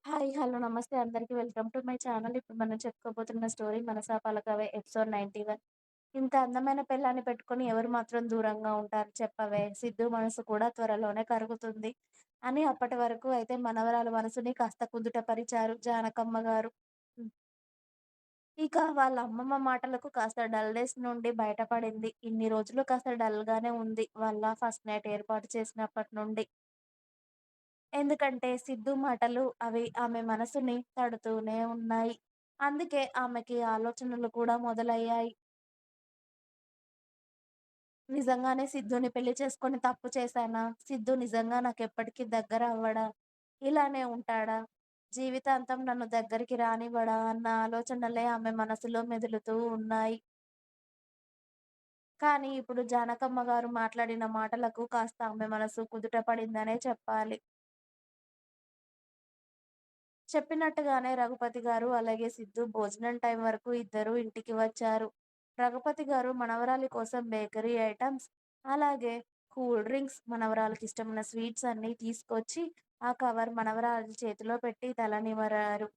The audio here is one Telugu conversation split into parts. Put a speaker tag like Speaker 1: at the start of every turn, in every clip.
Speaker 1: హాయ్. హలో. నమస్తే అందరికి. Welcome to my channel. ఇప్పుడు మనం చెప్పుకోబోతున్న స్టోరీ 'మనసా పలకవే' ఎపిసోడ్ 91. ఇంత అందమైన పెళ్ళాన్ని పెట్టుకొని ఎవరు మాత్రం దూరంగా ఉంటారు చెప్పవే! సిద్ధు మనసు కూడా త్వరలోనే కరుగుతుంది అని అప్పటి వరకు అయితే మనవరాలు మనసుని కాస్త కుదుటపరిచారు జానకమ్మ గారు. హ్మ్. ఇక వాళ్ళ అమ్మమ్మ మాటలకు కాస్త డల్‌నెస్ నుండి బయటపడింది. ఇన్ని రోజులు కాస్త డల్‌గానే ఉంది వాళ్ళ ఫస్ట్ నైట్ ఏర్పాటు చేసినప్పటి నుండి. ఎందుకంటే సిద్ధు మాటలు అవి ఆమె మనసుని తడుతూనే ఉన్నాయి. అందుకే ఆమెకి ఆలోచనలు కూడా మొదలయ్యాయి. నిజంగానే సిద్ధుని పెళ్లి చేసుకొని తప్పు చేశానా? సిద్ధు నిజంగా నాకెప్పటికి దగ్గర అవ్వడా? ఇలానే ఉంటాడా? జీవితాంతం నన్ను దగ్గరికి రానివ్వడా? అన్న ఆలోచనలే ఆమె మనసులో మెదులుతూ ఉన్నాయి. కానీ ఇప్పుడు జానకమ్మ గారు మాట్లాడిన మాటలకు కాస్త ఆమె మనసు కుదుట పడిందనే చెప్పాలి. చెప్పినట్టుగానే రఘుపతి గారు, అలాగే సిద్ధు భోజనం టైం వరకు ఇద్దరూ ఇంటికి వచ్చారు. రఘుపతి గారు మనవరాలి కోసం బేకరీ ఐటమ్స్, అలాగే కూల్ డ్రింక్స్, మనవరాలికిష్టమైన స్వీట్స్ అన్నీ తీసుకొచ్చి, ఆ కవర్ మనవరాలి చేతిలో పెట్టి తల నిమిరారు.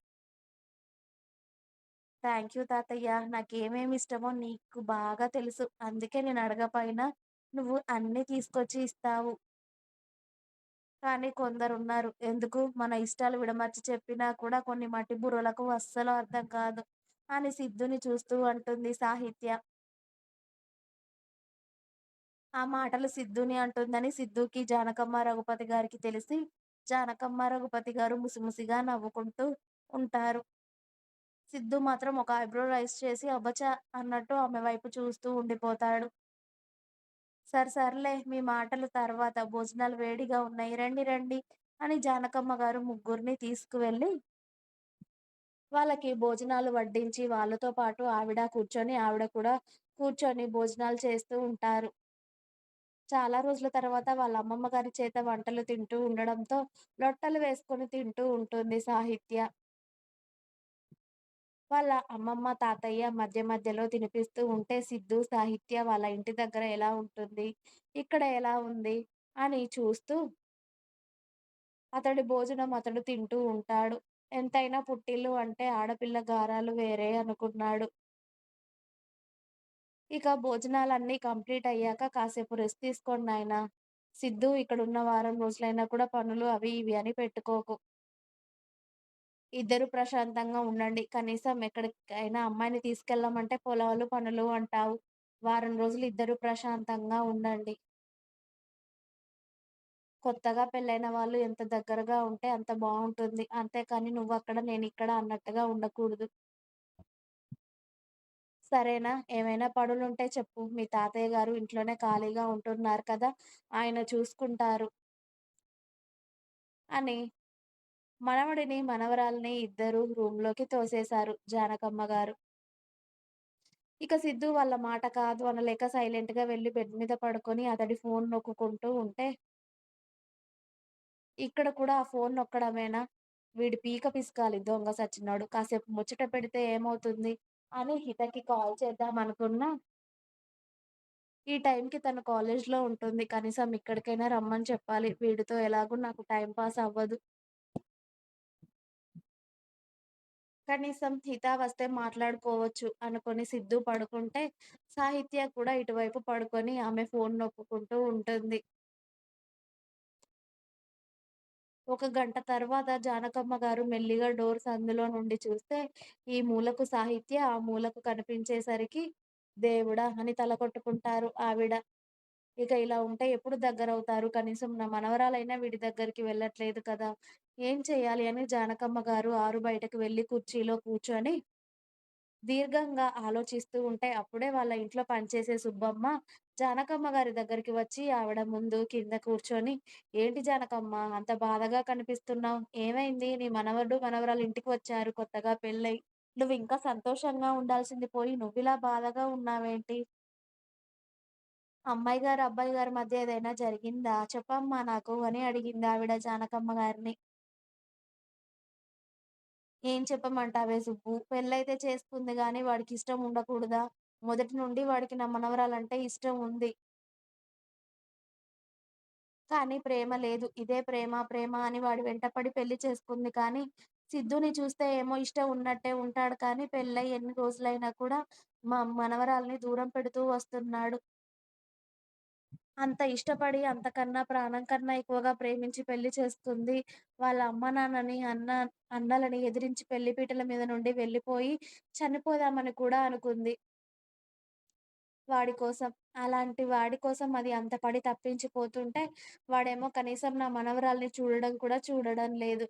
Speaker 1: థాంక్ యూ తాతయ్య. నాకేమేమి ఇష్టమో నీకు బాగా తెలుసు. అందుకే నేను అడగపోయినా నువ్వు అన్నీ తీసుకొచ్చి ఇస్తావు. కానీ కొందరున్నారు. ఎందుకు మన ఇష్టాలు విడమర్చి చెప్పినా కూడా కొన్ని మట్టి బుర్రలకు అస్సలు అర్థం కాదు అని సిద్ధుని చూస్తూ అంటుంది సాహిత్య. ఆ మాటలు సిద్ధుని అంటుందని సిద్ధుకి, జానకమ్మ, రఘుపతి గారికి తెలిసి, జానకమ్మ, రఘుపతి గారు ముసిముసిగా నవ్వుకుంటూ ఉంటారు. సిద్ధు మాత్రం ఒక ఐబ్రో రైజ్ చేసి అబ్బచ్చా! అన్నట్టు ఆమె వైపు చూస్తూ ఉండిపోతాడు. సర్లే మీ మాటలు తర్వాత భోజనాలు వేడిగా ఉన్నాయి రండి రండి అని జానకమ్మ గారు ముగ్గురిని తీసుకువెళ్ళి వాళ్ళకి భోజనాలు వడ్డించి వాళ్ళతో పాటు ఆవిడ కూడా కూర్చొని భోజనాలు చేస్తూ ఉంటారు. చాలా రోజుల తర్వాత వాళ్ళ అమ్మమ్మ గారి చేత వంటలు తింటూ ఉండడంతో లొట్టలు వేసుకొని తింటూ ఉంటుంది సాహిత్య. వాళ్ళ అమ్మమ్మ, తాతయ్య మధ్య మధ్యలో తినిపిస్తూ ఉంటే సిద్ధు, సాహిత్య వాళ్ళ ఇంటి దగ్గర ఎలా ఉంటుంది? ఇక్కడ ఎలా ఉంది? అని చూస్తూ అతడి భోజనం అతడు తింటూ ఉంటాడు. ఎంతైనా పుట్టిల్లు అంటే ఆడపిల్ల గారాలు వేరే అనుకున్నాడు. ఇక భోజనాలన్నీ కంప్లీట్ అయ్యాక కాసేపు రెస్ట్ తీసుకోండి నాయనా. సిద్ధు ఇక్కడున్న వారం రోజులైనా కూడా పనులు అవి ఇవి అని పెట్టుకోకు. ఇద్దరు ప్రశాంతంగా ఉండండి. కనీసం ఎక్కడికైనా అమ్మాయిని తీసుకెళ్ళమంటే పొలాలు, పనులు అంటావు. వారం రోజులు ఇద్దరు ప్రశాంతంగా ఉండండి. కొత్తగా పెళ్ళైన వాళ్ళు ఎంత దగ్గరగా ఉంటే అంత బావుంటుంది. అంతేకాని నువ్వక్కడ నేనిక్కడ అన్నట్టుగా ఉండకూడదు. సరేనా? ఏమైనా పనులుంటే చెప్పు. మీ తాతయ్య గారు ఇంట్లోనే ఖాళీగా ఉంటున్నారు కదా! ఆయన చూసుకుంటారు అని మనవడిని, మనవరాల్ని ఇద్దరూ రూమ్‌లోకి తోసేశారు జానకమ్మ గారు. ఇక సిద్ధు వాళ్ళ మాట కాదు అనలేక సైలెంట్‌గా వెళ్లి బెడ్ మీద పడుకొని అతడి ఫోన్ నొక్కుకుంటూ ఉంటే, ఇక్కడ కూడా ఆ ఫోన్ నొక్కడమేనా? వీడి పీక పిసకాలి దొంగ సచ్చినోడు. కాసేపు ముచ్చట పెడితే ఏమవుతుంది? అని హితకి కాల్ చేద్దామనుకున్నా, ఈ టైంకి తను కాలేజ్‌లో ఉంటుంది. కనీసం ఇక్కడికైనా రమ్మని చెప్పాలి. వీడితో ఎలాగో నాకు టైమ్ పాస్ అవ్వదు. కనీసం హిత వస్తే మాట్లాడుకోవచ్చు అనుకుని సిద్ధు పడుకుంటే, సాహిత్య కూడా ఇటువైపు పడుకొని ఆమె ఫోన్ నొక్కుకుంటూ ఉంటుంది. ఒక గంట తర్వాత జానకమ్మ గారు మెల్లిగా డోర్ సందులో నుండి చూస్తే, ఈ మూలకు సాహిత్య, ఆ మూలకు కనిపించేసరికి దేవుడా! అని తల కొట్టుకుంటారు ఆవిడ. ఇక ఇలా ఉంటే ఎప్పుడు దగ్గరవుతారు? కనీసం నా మనవరాలైనా వీడి దగ్గరికి వెళ్ళట్లేదు కదా! ఏం చేయాలి అని జానకమ్మ గారు ఆరు బయటకు వెళ్లి కుర్చీలో కూర్చొని దీర్ఘంగా ఆలోచిస్తూ ఉంటే అప్పుడే వాళ్ళ ఇంట్లో పనిచేసే సుబ్బమ్మ జానకమ్మ గారి దగ్గరికి వచ్చి ఆవిడ ముందు కింద కూర్చొని, "ఏంటి జానకమ్మ అంత బాధగా కనిపిస్తున్నావు? ఏమైంది? నీ మనవడు, మనవరాలు ఇంటికి వచ్చారు కొత్తగా పెళ్ళై. నువ్వింకా సంతోషంగా ఉండాల్సింది పోయి నువ్విలా బాధగా ఉన్నావేంటి? అమ్మాయి గారు, అబ్బాయి గారి మధ్య ఏదైనా జరిగిందా? చెప్పమ్మా నాకు" అని అడిగిందావిడ జానకమ్మ గారిని. ఏం చెప్పమంటావే సుబ్బు, పెళ్లయితే చేసుకుంది గానీ వాడికిష్టం ఉండకూడదా? మొదటి నుండి వాడికి నా మనవరాలంటే ఇష్టం ఉంది. కానీ ప్రేమ లేదు. ఇదే ప్రేమ, ప్రేమ అని వాడి వెంట పడి పెళ్లి చేసుకుంది కానీ, సిద్ధుని చూస్తే ఏమో ఇష్టం ఉన్నట్టే ఉంటాడు కానీ పెళ్ళై ఎన్ని రోజులైనా కూడా మా మనవరాల్ని దూరం పెడుతూ వస్తున్నాడు. అంత ఇష్టపడి అంతకన్నా ప్రాణం కన్నా ఎక్కువగా ప్రేమించి పెళ్లి చేసుకుంది. వాళ్ళ అమ్మ నాన్నని, అన్నలని ఎదిరించి పెళ్లి పీటల మీద నుండి వెళ్ళిపోయి చనిపోదామని కూడా అనుకుంది వాడి కోసం. అలాంటి వాడి కోసం అది అంత పడి తప్పించిపోతుంటే వాడేమో కనీసం నా మనవరాల్ని చూడడం కూడా చూడడం లేదు.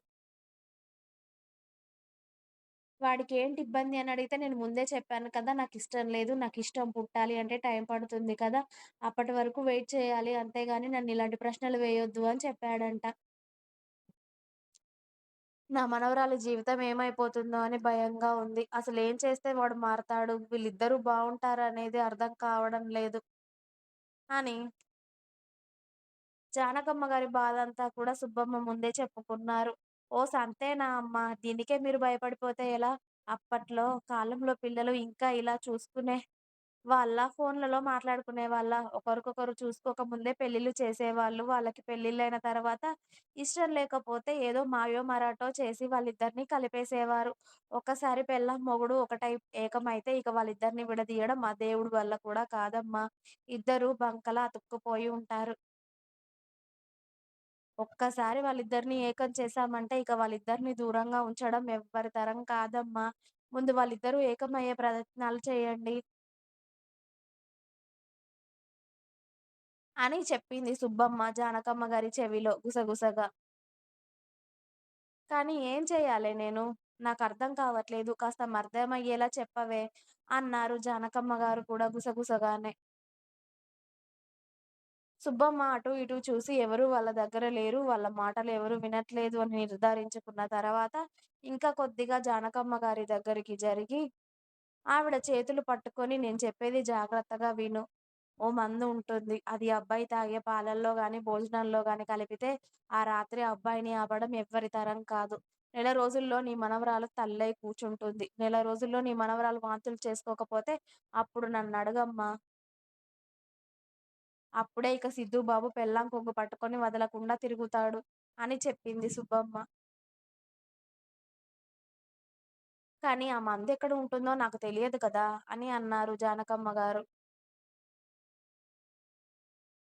Speaker 1: వాడికేంటి ఇబ్బంది అని అడిగితే నేను ముందే చెప్పాను కదా! నాకిష్టం లేదు. నాకిష్టం పుట్టాలి అంటే టైం పడుతుంది కదా! అప్పటి వరకు వెయిట్ చేయాలి. అంతేగాని నన్నిలాంటి ప్రశ్నలు వేయొద్దు అని చెప్పాడంట. నా మనవరాలి జీవితం ఏమైపోతుందో అని భయంగా ఉంది. అసలేం చేస్తే వాడు మారతాడు? వీళ్ళిద్దరూ బావుంటారనేది అర్థం కావడం లేదు అని జానకమ్మ గారి బాధంతా కూడా సుబ్బమ్మ ముందే చెప్పుకున్నారు. "ఓస్ అంతేనా అమ్మా! దీనికే మీరు భయపడిపోతే ఎలా? అప్పట్లో కాలంలో పిల్లలు ఇంకా ఇలా చూసుకునే వాళ్ళా? ఫోన్లలో మాట్లాడుకునేవాళ్ళా? ఒకరికొకరు చూసుకోక ముందే పెళ్ళిళ్ళు చేసేవాళ్ళు. వాళ్ళకి పెళ్ళిళ్ళైన తర్వాత ఇష్టం లేకపోతే ఏదో మాయో మరాటో చేసి వాళ్ళిద్దరిని కలిపేసేవారు. ఒక్కసారి పెళ్ళాం, మొగుడు ఏకమైతే ఇక వాళ్ళిద్దరిని విడదీయడం ఆ దేవుడి వల్ల కూడా కాదమ్మా! ఇద్దరూ బంకలా అతుక్కుపోయి ఉంటారు. ఒక్కసారి వాళ్ళిద్దరిని ఏకం చేశామంటే ఇక వాళ్ళిద్దరిని దూరంగా ఉంచడం ఎవ్వరి తరం కాదమ్మా! ముందు వాళ్ళిద్దరూ ఏకమయ్యే ప్రయత్నాలు చేయండి" అని చెప్పింది సుబ్బమ్మ జానకమ్మ గారి చెవిలో గుసగుసగా. కానీ ఏం చేయాలే నేను? నాకర్థం కావట్లేదు. కాస్త అర్థమయ్యేలా చెప్పవే అన్నారు జానకమ్మ గారు కూడా గుసగుసగానే. సుబ్బమ్మ అటు ఇటు చూసి ఎవరు వాళ్ళ దగ్గర లేరు. వాళ్ళ మాటలు ఎవరు వినట్లేదు అని నిర్ధారించుకున్న తర్వాత ఇంకా కొద్దిగా జానకమ్మ గారి దగ్గరికి జరిగి ఆవిడ చేతులు పట్టుకొని నేను చెప్పేది జాగ్రత్తగా విను. ఓ మందు ఉంటుంది. అది అబ్బాయి తాగే పాలల్లో గాని, భోజనంలో గాని కలిపితే ఆ రాత్రి అబ్బాయిని ఆపడం ఎవ్వరి తరం కాదు. నెల రోజుల్లో నీ మనవరాలు తల్లై కూర్చుంటుంది. నెల రోజుల్లో నీ మనవరాలు వాంతులు చేసుకోకపోతే అప్పుడు నన్నడగమ్మా. అప్పుడే ఇక సిద్ధూ బాబు పెళ్ళాం కొంగు పట్టుకొని వదలకుండా తిరుగుతాడు అని చెప్పింది సుబ్బమ్మ. కానీ ఆ మందెక్కడ ఉంటుందో నాకు తెలియదు కదా! అని అన్నారు జానకమ్మ గారు.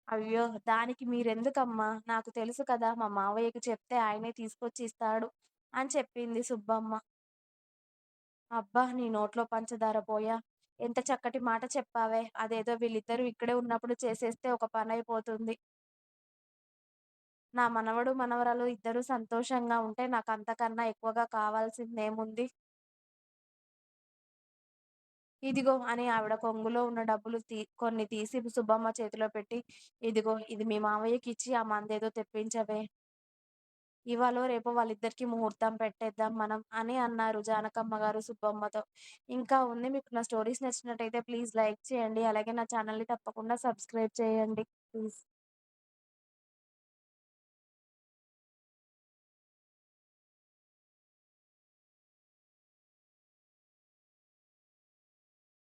Speaker 1: అయ్యో! దానికి మీరెందుకమ్మా? నాకు తెలుసు కదా! మా మావయ్యకి చెప్తే ఆయనే తీసుకొచ్చి ఇస్తాడు అని చెప్పింది సుబ్బమ్మ. అబ్బా! నీ నోట్లో పంచదార పోయా! ఎంత చక్కటి మాట చెప్పావే! అదేదో వీళ్ళిద్దరూ ఇక్కడే ఉన్నప్పుడు చేసేస్తే ఒక పనైపోతుంది. నా మనవడు, మనవరాలు ఇద్దరూ సంతోషంగా ఉంటే నాకంతకన్నా ఎక్కువగా కావాల్సిందేముంది? ఇదిగో అని ఆవిడ కొంగులో ఉన్న డబ్బులు కొన్ని తీసి సుబ్బమ్మ చేతిలో పెట్టి, ఇదిగో ఇది మీ మావయ్యకిచ్చి ఆ మందేదో తెప్పించవే. ఇవాళో రేపో వాళ్ళిద్దరికీ ముహూర్తం పెట్టేద్దాం మనం అని అన్నారు జానకమ్మ గారు సుబ్బమ్మతో. ఇంకా ఉంది. మీకు నా స్టోరీస్ నచ్చినట్టయితే ప్లీజ్ లైక్ చేయండి. అలాగే నా ఛానల్‌ని తప్పకుండా సబ్స్క్రైబ్ చేయండి. ప్లీజ్.